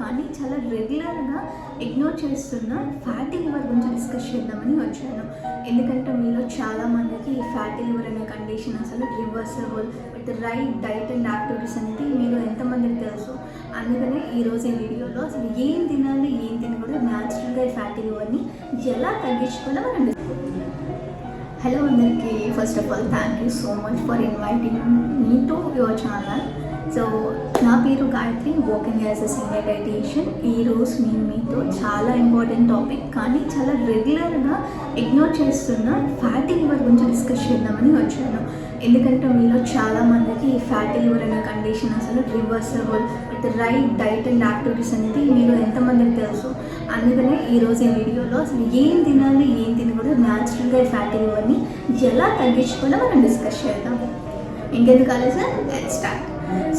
కానీ చాలా రెగ్యులర్గా ఇగ్నోర్ చేస్తున్న ఫ్యాటీ లివర్ గురించి డిస్కస్ చేద్దామని వచ్చాను. ఎందుకంటే మీలో చాలామందికి ఈ ఫ్యాటీ లివర్ అనే కండిషన్ అసలు reversible with right diet and activities అనేది మీరు ఎంతమందికి తెలుసు. అందుకనే ఈరోజు ఈ వీడియోలో అసలు ఏం తినాలి ఏం తినకూడదు, న్యాచురల్గా ఈ ఫ్యాటీ లివర్ని ఎలా తగ్గించుకోవాలో మనం హలో అందరికీ, first of all thank you so much for inviting me to your channel. So నా పేరు Gayatri, working as a senior dietitian. ఈరోజు నేను మీతో చాలా ఇంపార్టెంట్ టాపిక్ కానీ చాలా రెగ్యులర్గా ఇగ్నోర్ చేస్తున్న ఫ్యాటీ లివర్ గురించి డిస్కస్ చేద్దామని వచ్చాను. ఎందుకంటే మీలో చాలామందికి ఈ ఫ్యాటీ లివర్ అనే కండిషన్ అసలు reversible with right diet and activities అనేది మీరు ఎంతమందికి తెలుసు. అందుకనే ఈరోజు ఈ వీడియోలో అసలు ఏం తినాలి ఏం తినకూడదు, న్యాచురల్గా ఈ ఫ్యాటీ లివర్ని ఎలా తగ్గించుకోవాలో మనం డిస్కస్ చేద్దాం. ఇంకెందుకు ఆలస్యం, let's start.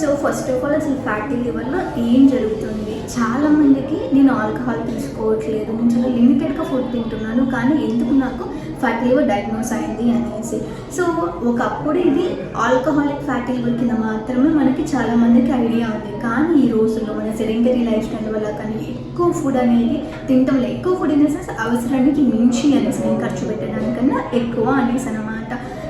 So first of all అసలు ఫ్యాటీ లివర్లో ఏం జరుగుతుంది? చాలామందికి నేను ఆల్కహాల్ తీసుకోవట్లేదు, నేను చాలా లిమిటెడ్గా ఫుడ్ తింటున్నాను, కానీ ఎందుకు నాకు ఫ్యాటీ లివర్ డయాగ్నోస్ అయింది అనేసి. సో ఒకప్పుడు ఇది ఆల్కహాలిక్ ఫ్యాటీ లివర్ కింద మాత్రమే మనకి చాలామందికి ఐడియా ఉంది. కానీ ఈ రోజుల్లో మన సెడెంటరీ లైఫ్ స్టైల్ వల్ల కానీ ఎక్కువ ఫుడ్ అనేది తింటంలో, ఎక్కువ ఫుడ్ అనేసి అవసరానికి మించి అనేసి నేను ఖర్చు పెట్టడానికన్నా ఎక్కువ అనేసి అనమాట.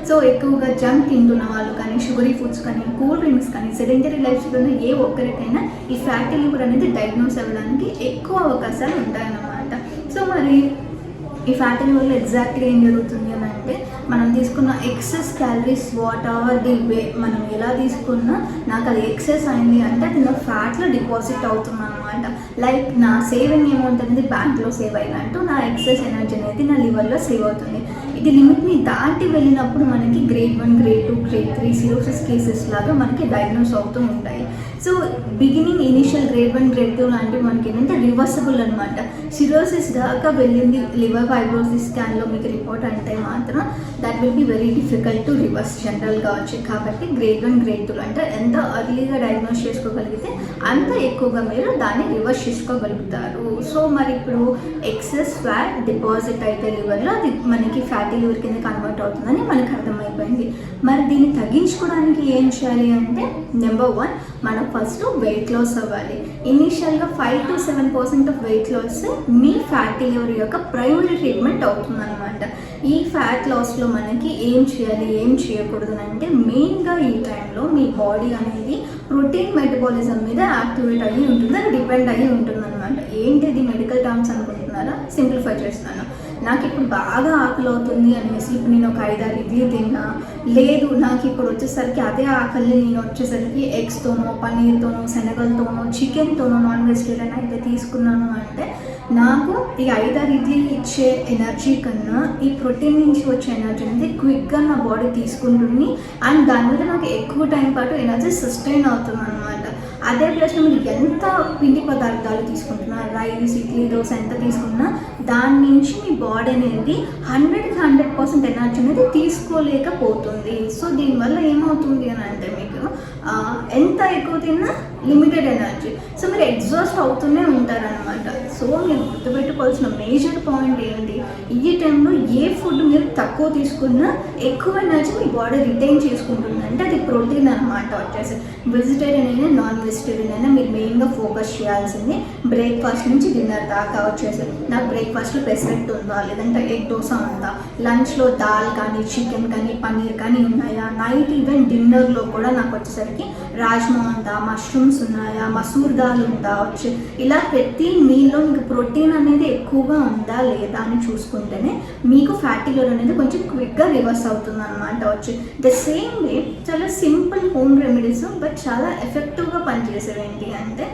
సో ఎక్కువగా జంక్ తింటున్న వాళ్ళు కానీ, షుగరీ ఫుడ్స్ కానీ, కూల్ డ్రింక్స్ కానీ, సెడెంటరీ లైఫ్ స్టైల్లో ఏ ఒక్కరికైనా ఈ ఫ్యాటీ లివర్ అనేది డయాగ్నోస్ అవ్వడానికి ఎక్కువ అవకాశాలు ఉంటాయన్నమాట. సో మరి ఈ ఫ్యాటీ లివర్లో ఎగ్జాక్ట్గా ఏం జరుగుతుంది అని అంటే, మనం తీసుకున్న excess calories what ever the way మనం ఎలా తీసుకున్నా నాకు అది ఎక్సెస్ అయింది అంటే అది నా ఫ్యాట్లో డిపాజిట్ అవుతుంది అనమాట. లైక్ నా సేవింగ్ అమౌంట్ అనేది బ్యాంక్లో సేవ్ అయినట్టు నా ఎక్సెస్ ఎనర్జీ అనేది నా లివర్లో సేవ్ అవుతుంది. ఇది లిమిట్ని దాటి వెళ్ళినప్పుడు మనకి grade 1, grade 2, grade 3 cirrhosis cases లాగా మనకి డయాగ్నోస్ అవుతూ ఉంటాయి. So beginning initial grade 1, grade 2 లాంటివి మనకి ఏంటంటే రివర్సబుల్ అనమాట. సిరోసిస్ దాకా వెళ్ళింది లివర్ ఫైబ్రోసిస్ స్కాన్లో మీకు రిపోర్ట్ అంటే మాత్రం that will be very difficult to reverse జనరల్గా వచ్చి. కాబట్టి గ్రేడ్ 1, గ్రేడ్ 2 అంటే ఎంత అర్లీగా డయాగ్నోస్ చేసుకోగలిగితే అంత ఎక్కువగా మీరు దాన్ని రివర్స్ చేసుకోగలుగుతారు. సో మరి ఇప్పుడు ఎక్సెస్ ఫ్యాట్ డిపాజిట్ అయితే లివర్లో అది మనకి ఫ్యాటీ లివర్ కింద కన్వర్ట్ అవుతుందని మనకు అర్థమైపోయింది. మరి దీన్ని తగ్గించుకోవడానికి ఏం చేయాలి అంటే, నెంబర్ 1 మనం ఫస్ట్ వెయిట్ లాస్ అవ్వాలి. ఇనీషియల్గా 5 to 7% ఆఫ్ వెయిట్ లాస్ మీ ఫ్యాటీ లివర్ యొక్క ప్రైమరీ ట్రీట్మెంట్ అవుతుంది అనమాట. ఈ ఫ్యాట్ లాస్లో మనకి ఏం చేయాలి ఏం చేయకూడదు అంటే, మెయిన్గా ఈ టైంలో మీ బాడీ అనేది ప్రోటీన్ మెటబాలిజం మీద యాక్టివేట్ అయ్యి ఉంటుంది, అది డిపెండ్ అయ్యి ఉంటుంది అనమాట. ఏంటిది మెడికల్ టర్మ్స్ అనుకుంటున్నారా? సింప్లిఫై చేస్తాను. నాకు ఇప్పుడు బాగా ఆకలి అవుతుంది అనేసి ఇప్పుడు నేను ఒక 5-6 ఇడ్లీ తిన్నా, లేదు నాకు ఇప్పుడు వచ్చేసరికి అదే ఆకలి నేను వచ్చేసరికి ఎగ్స్తోనో, పన్నీర్తోనో, శనగలతోనో, చికెన్తోనో నాన్ వెజిటేరియన్ అయితే తీసుకున్నాను అంటే నాకు ఈ 5-6 ఇడ్లీ ఇచ్చే ఎనర్జీ కన్నా ఈ ప్రోటీన్ నుంచి వచ్చే ఎనర్జీ అనేది క్విక్గా నా బాడీ తీసుకుంటుంది అండ్ దాని మీద నాకు ఎక్కువ టైం పాటు ఎనర్జీ సస్టైన్ అవుతుంది అనమాట. అదే ప్లస్ మీరు ఎంత పిండి పదార్థాలు తీసుకుంటున్నా, రైస్, ఇడ్లీ, దోశ ఎంత తీసుకున్నా దాని నుంచి మీ బాడీ అనేది 100% ఎనర్జీ అనేది తీసుకోలేకపోతుంది. సో దీనివల్ల ఏమవుతుంది అని అంటే, మీకు ఎంత ఎక్కువ తిన్నా లిమిటెడ్ ఎనర్జీ, సో మీరు ఎగ్జాస్ట్ అవుతూనే ఉంటారనమాట. సో మీరు గుర్తుపెట్టుకోవాల్సిన మేజర్ పాయింట్ ఏంటి, ఈ టైంలో ఏ ఫుడ్ మీరు తక్కువ తీసుకున్నా ఎక్కువ ఎనర్జీ మీ బాడీ రిటైన్ చేసుకుంటుంది అంటే అది ప్రోటీన్ అనమాట. వచ్చేసి వెజిటేరియన్ అయినా నాన్ వెజిటేరియన్ అయినా మీరు మెయిన్గా ఫోకస్ చేయాల్సింది బ్రేక్ఫాస్ట్ నుంచి డిన్నర్ దాకా. వచ్చేసి నాకు బ్రేక్ఫాస్ట్లో పెసరెట్ ఉందా, లేదంటే ఎగ్ దోశ ఉందా, లంచ్లో దాల్ కానీ, చికెన్ కానీ, పన్నీర్ కానీ ఉన్నాయా, నైట్ ఈవెన్ డిన్నర్లో కూడా నాకు వచ్చేసరికి రాజ్మా ఉందా, మష్రూమ్స్ ఉన్నాయా, మసూర్ దాల్ ఉందా, వచ్చి ఇలా ప్రతి మీల్లో మీకు ప్రోటీన్ అనేది ఎక్కువగా ఉందా లేదా అని చూసుకుంటేనే మీకు ఫ్యాటీ లివర్ అనేది కొంచెం క్విక్గా రివర్స్ అవుతుంది అనమాట. వచ్చి ద సేమ్ వే చాలా సింపుల్ హోమ్ రెమెడీస్ బట్ చాలా ఎఫెక్టివ్గా పనిచేసేవి ఏంటి అంటే,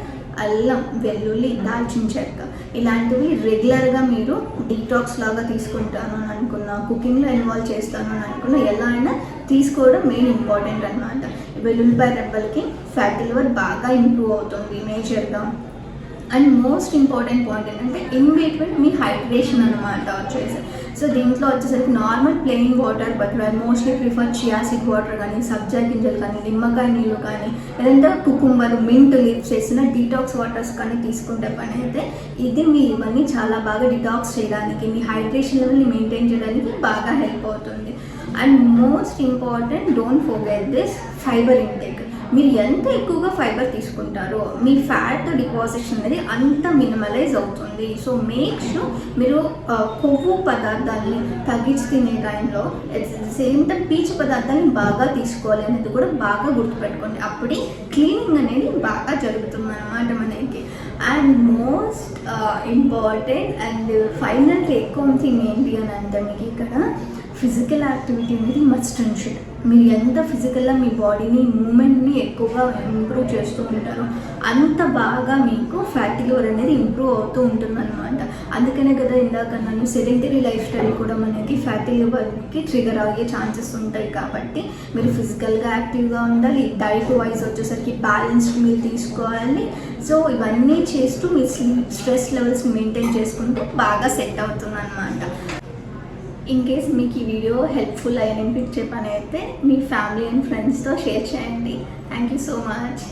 అల్లం, వెల్లుల్లి, దాల్చిన చెక్క ఇలాంటివి రెగ్యులర్గా మీరు డీటాక్స్ లాగా తీసుకుంటాను అని అనుకున్నా, కుకింగ్లో ఇన్వాల్వ్ చేస్తాను అని అనుకున్నా, ఎలా అయినా తీసుకోవడం మెయిన్ ఇంపార్టెంట్ అనమాట. వెల్లుల్లిపాయ రెబ్బలకి ఫ్యాటీ లివర్ బాగా ఇంప్రూవ్ అవుతుంది మేజర్గా. అండ్ మోస్ట్ ఇంపార్టెంట్ పాయింట్ ఏంటంటే ఇన్ బిట్వీన్ మీ హైడ్రేషన్ అనమాట. వచ్చేసి సో దీంట్లో వచ్చేసరికి నార్మల్ ప్లెయిన్ వాటర్ బదులు I mostly prefer chia seed water కానీ, సబ్జా గింజలు కానీ, నిమ్మకాయ నీళ్ళు కానీ, లేదంటే కుకుంబర్, మింట్ లీవ్స్ చేసిన డీటాక్స్ వాటర్స్ కానీ తీసుకుంటే పని అయితే ఇది మీ లివర్ని చాలా బాగా డిటాక్స్ చేయడానికి, మీ హైడ్రేషన్ లెవెల్ని మెయింటైన్ చేయడానికి బాగా హెల్ప్ అవుతుంది. And most important, don't forget this, fibre intake. మీరు ఎంత ఎక్కువగా ఫైబర్ తీసుకుంటారో మీ ఫ్యాట్ డిపాజిషన్ అనేది అంత మినిమలైజ్ అవుతుంది. సో మేక్ షూర్ మీరు కొవ్వు పదార్థాలని తగ్గించి తినే టైంలో ఎట్ ద సేమ్ టైం పీచు పదార్థాన్ని బాగా తీసుకోవాలి అనేది కూడా బాగా గుర్తుపెట్టుకోండి. అప్పుడే క్లీనింగ్ అనేది బాగా జరుగుతుంది అన్నమాట మనకి. And most important and final take home thing ఏంటి అని అంటే మీకు ఇక్కడ ఫిజికల్ యాక్టివిటీ అనేది మస్ట్ అండ్ షుడ్. మీరు ఎంత ఫిజికల్గా మీ బాడీని మూమెంట్ని ఎక్కువగా ఇంప్రూవ్ చేస్తూ ఉంటారో అంత బాగా మీకు ఫ్యాటీ లివర్ అనేది ఇంప్రూవ్ అవుతూ ఉంటుందన్నమాట. అందుకనే కదా ఇందాక నన్ను సెడెంటరీ లైఫ్ స్టైల్ కూడా మనకి ఫ్యాటీ లివర్కి ట్రిగర్ అయ్యే ఛాన్సెస్ ఉంటాయి. కాబట్టి మీరు ఫిజికల్గా యాక్టివ్గా ఉండాలి. డైట్ వైజ్ వచ్చేసరికి బ్యాలెన్స్డ్ మీల్ తీసుకోవాలి. సో ఇవన్నీ చేస్తూ మీ స్ట్రెస్ లెవెల్స్ మెయింటైన్ చేసుకుంటే బాగా సెట్ అవుతుంది అన్నమాట. ఇన్ కేస్ మీకు ఈ వీడియో హెల్ప్ఫుల్ అయ్యనిపించే పని అయితే మీ ఫ్యామిలీ అండ్ ఫ్రెండ్స్తో షేర్ చేయండి. Thank you so much.